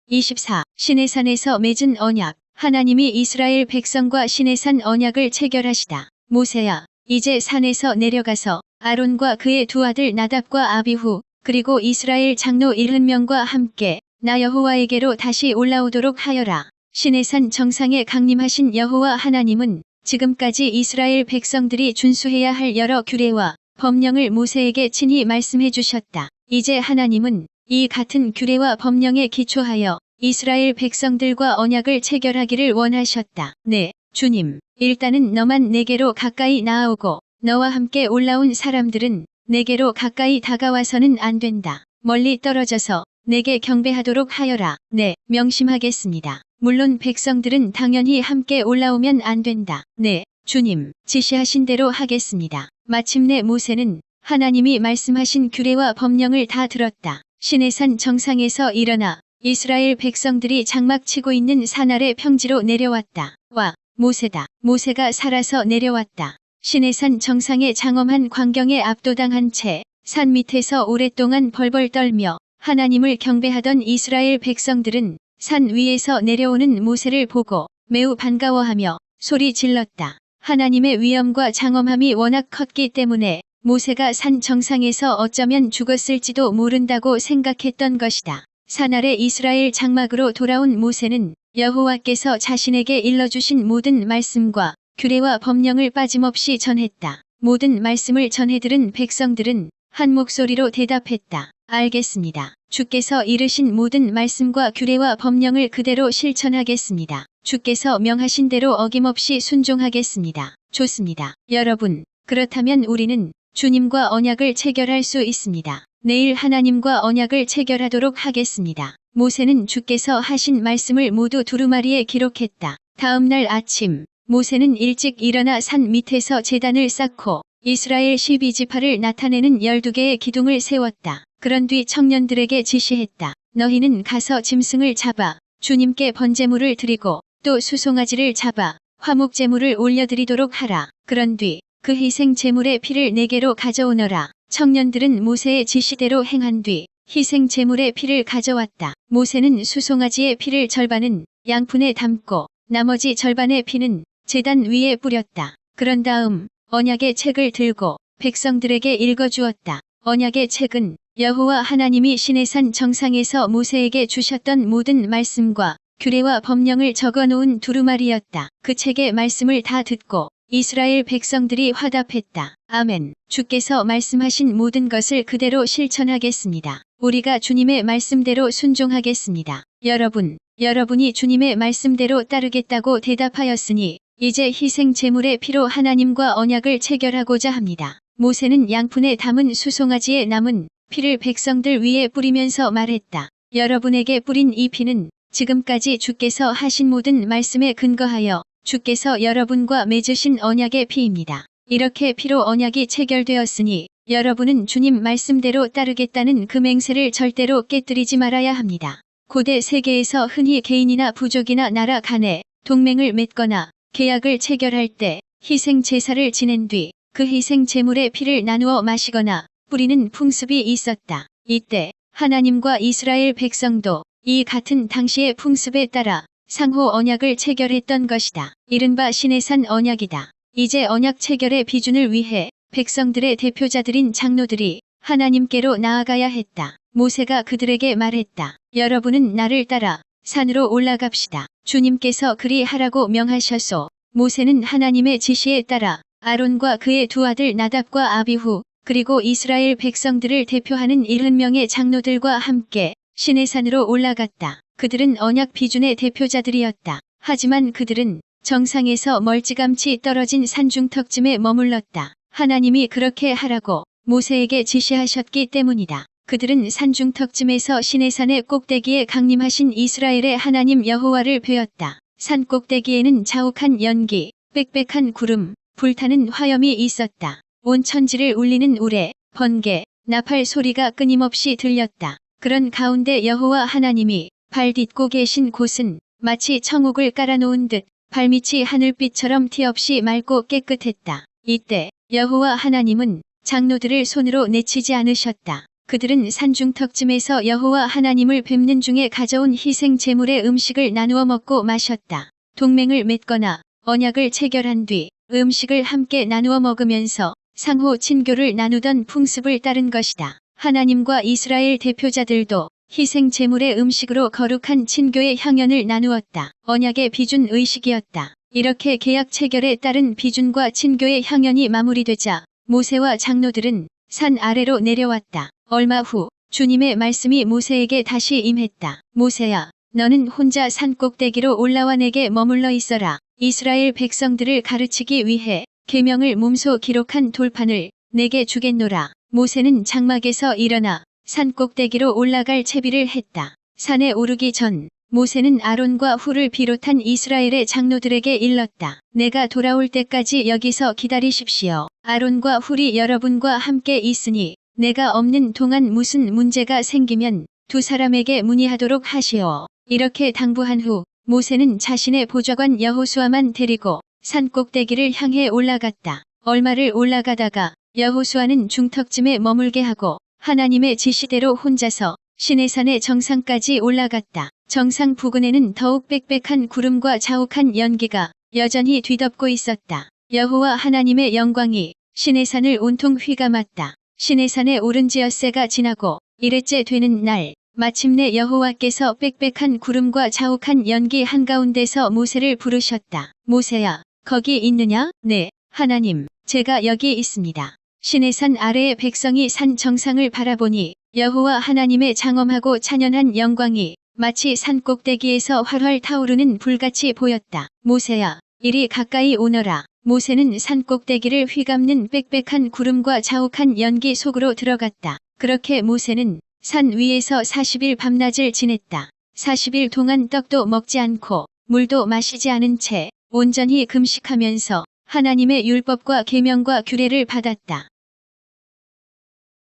24. 시내산에서 맺은 언약. 하나님이 이스라엘 백성과 시내산 언약을 체결하시다. 모세야, 이제 산에서 내려가서 아론과 그의 두 아들 나답과 아비후 그리고 이스라엘 장로 70명과 함께 나 여호와에게로 다시 올라오도록 하여라. 시내산 정상에 강림하신 여호와 하나님은 지금까지 이스라엘 백성들이 준수해야 할 여러 규례와 법령을 모세에게 친히 말씀해 주셨다. 이제 하나님은 이 같은 규례와 법령에 기초하여 이스라엘 백성들과 언약을 체결하기를 원하셨다. 네, 주님. 일단은 너만 내게로 가까이 나아오고 너와 함께 올라온 사람들은 내게로 가까이 다가와서는 안 된다. 멀리 떨어져서 내게 경배하도록 하여라. 네, 명심하겠습니다. 물론 백성들은 당연히 함께 올라오면 안 된다. 네, 주님. 지시하신 대로 하겠습니다. 마침내 모세는 하나님이 말씀하신 규례와 법령을 다 들었다. 시내산 정상에서 일어나 이스라엘 백성들이 장막치고 있는 산 아래 평지로 내려왔다. 와, 모세다. 모세가 살아서 내려왔다. 시내산 정상의 장엄한 광경에 압도당한 채 산 밑에서 오랫동안 벌벌 떨며 하나님을 경배하던 이스라엘 백성들은 산 위에서 내려오는 모세를 보고 매우 반가워하며 소리 질렀다. 하나님의 위엄과 장엄함이 워낙 컸기 때문에 모세가 산 정상에서 어쩌면 죽었을지도 모른다고 생각했던 것이다. 산 아래 이스라엘 장막으로 돌아온 모세는 여호와께서 자신에게 일러주신 모든 말씀과 규례와 법령을 빠짐없이 전했다. 모든 말씀을 전해들은 백성들은 한 목소리로 대답했다. 알겠습니다. 주께서 이르신 모든 말씀과 규례와 법령을 그대로 실천하겠습니다. 주께서 명하신 대로 어김없이 순종하겠습니다. 좋습니다. 여러분, 그렇다면 우리는 주님과 언약을 체결할 수 있습니다. 내일 하나님과 언약을 체결하도록 하겠습니다. 모세는 주께서 하신 말씀을 모두 두루마리에 기록했다. 다음 날 아침, 모세는 일찍 일어나 산 밑에서 제단을 쌓고 이스라엘 12지파를 나타내는 12개의 기둥을 세웠다. 그런 뒤 청년들에게 지시했다. 너희는 가서 짐승을 잡아 주님께 번제물을 드리고 또 수송아지를 잡아 화목제물을 올려드리도록 하라. 그런 뒤 그 희생 제물의 피를 내게로 가져오너라. 청년들은 모세의 지시대로 행한 뒤 희생 제물의 피를 가져왔다. 모세는 수송아지의 피를 절반은 양푼에 담고 나머지 절반의 피는 제단 위에 뿌렸다. 그런 다음 언약의 책을 들고 백성들에게 읽어주었다. 언약의 책은 여호와 하나님이 시내산 정상에서 모세에게 주셨던 모든 말씀과 규례와 법령을 적어놓은 두루마리였다. 그 책의 말씀을 다 듣고 이스라엘 백성들이 화답했다. 아멘. 주께서 말씀하신 모든 것을 그대로 실천하겠습니다. 우리가 주님의 말씀대로 순종하겠습니다. 여러분이 주님의 말씀대로 따르겠다고 대답하였으니 이제 희생 제물의 피로 하나님과 언약을 체결하고자 합니다. 모세는 양푼에 담은 수송아지의 남은 피를 백성들 위에 뿌리면서 말했다. 여러분에게 뿌린 이 피는 지금까지 주께서 하신 모든 말씀에 근거하여 주께서 여러분과 맺으신 언약의 피입니다. 이렇게 피로 언약이 체결되었으니 여러분은 주님 말씀대로 따르겠다는 그 맹세를 절대로 깨뜨리지 말아야 합니다. 고대 세계에서 흔히 개인이나 부족이나 나라 간에 동맹을 맺거나 계약을 체결할 때 희생 제사를 지낸 뒤 그 희생 제물의 피를 나누어 마시거나 뿌리는 풍습이 있었다. 이때 하나님과 이스라엘 백성도 이 같은 당시의 풍습에 따라 상호 언약을 체결했던 것이다. 이른바 시내산 언약이다. 이제 언약 체결의 비준을 위해 백성들의 대표자들인 장로들이 하나님께로 나아가야 했다. 모세가 그들에게 말했다. 여러분은 나를 따라 산으로 올라갑시다. 주님께서 그리 하라고 명하셨소. 모세는 하나님의 지시에 따라 아론과 그의 두 아들 나답과 아비후 그리고 이스라엘 백성들을 대표하는 70명의 장로들과 함께 시내산으로 올라갔다. 그들은 언약 비준의 대표자들이었다. 하지만 그들은 정상에서 멀찌감치 떨어진 산중턱쯤에 머물렀다. 하나님이 그렇게 하라고 모세에게 지시하셨기 때문이다. 그들은 산중턱쯤에서 시내산의 꼭대기에 강림하신 이스라엘의 하나님 여호와를 뵈었다. 산 꼭대기에는 자욱한 연기, 빽빽한 구름, 불타는 화염이 있었다. 온 천지를 울리는 우레, 번개, 나팔 소리가 끊임없이 들렸다. 그런 가운데 여호와 하나님이 발 딛고 계신 곳은 마치 청옥을 깔아놓은 듯 발밑이 하늘빛처럼 티 없이 맑고 깨끗했다. 이때 여호와 하나님은 장로들을 손으로 내치지 않으셨다. 그들은 산중턱쯤에서 여호와 하나님을 뵙는 중에 가져온 희생 제물의 음식을 나누어 먹고 마셨다. 동맹을 맺거나 언약을 체결한 뒤 음식을 함께 나누어 먹으면서 상호 친교를 나누던 풍습을 따른 것이다. 하나님과 이스라엘 대표자들도 희생 제물의 음식으로 거룩한 친교의 향연을 나누었다. 언약의 비준 의식이었다. 이렇게 계약 체결에 따른 비준과 친교의 향연이 마무리되자 모세와 장로들은 산 아래로 내려왔다. 얼마 후 주님의 말씀이 모세에게 다시 임했다. 모세야, 너는 혼자 산 꼭대기로 올라와 내게 머물러 있어라. 이스라엘 백성들을 가르치기 위해 계명을 몸소 기록한 돌판을 내게 주겠노라. 모세는 장막에서 일어나 산 꼭대기로 올라갈 채비를 했다. 산에 오르기 전 모세는 아론과 훌을 비롯한 이스라엘의 장로들에게 일렀다. 내가 돌아올 때까지 여기서 기다리십시오. 아론과 훌이 여러분과 함께 있으니 내가 없는 동안 무슨 문제가 생기면 두 사람에게 문의하도록 하시오. 이렇게 당부한 후 모세는 자신의 보좌관 여호수아만 데리고 산 꼭대기를 향해 올라갔다. 얼마를 올라가다가 여호수아는 중턱쯤에 머물게 하고 하나님의 지시대로 혼자서 시내산의 정상까지 올라갔다. 정상 부근에는 더욱 빽빽한 구름과 자욱한 연기가 여전히 뒤덮고 있었다. 여호와 하나님의 영광이 시내산을 온통 휘감았다. 시내산의 오른지 엿새가 지나고 일회째 되는 날 마침내 여호와께서 빽빽한 구름과 자욱한 연기 한가운데서 모세를 부르셨다. 모세야, 거기 있느냐? 네, 하나님, 제가 여기 있습니다. 시내산 아래의 백성이 산 정상을 바라보니 여호와 하나님의 장엄하고 찬연한 영광이 마치 산 꼭대기에서 활활 타오르는 불같이 보였다. 모세야, 이리 가까이 오너라. 모세는 산 꼭대기를 휘감는 빽빽한 구름과 자욱한 연기 속으로 들어갔다. 그렇게 모세는 산 위에서 40일 밤낮을 지냈다. 40일 동안 떡도 먹지 않고 물도 마시지 않은 채 온전히 금식하면서 하나님의 율법과 계명과 규례를 받았다.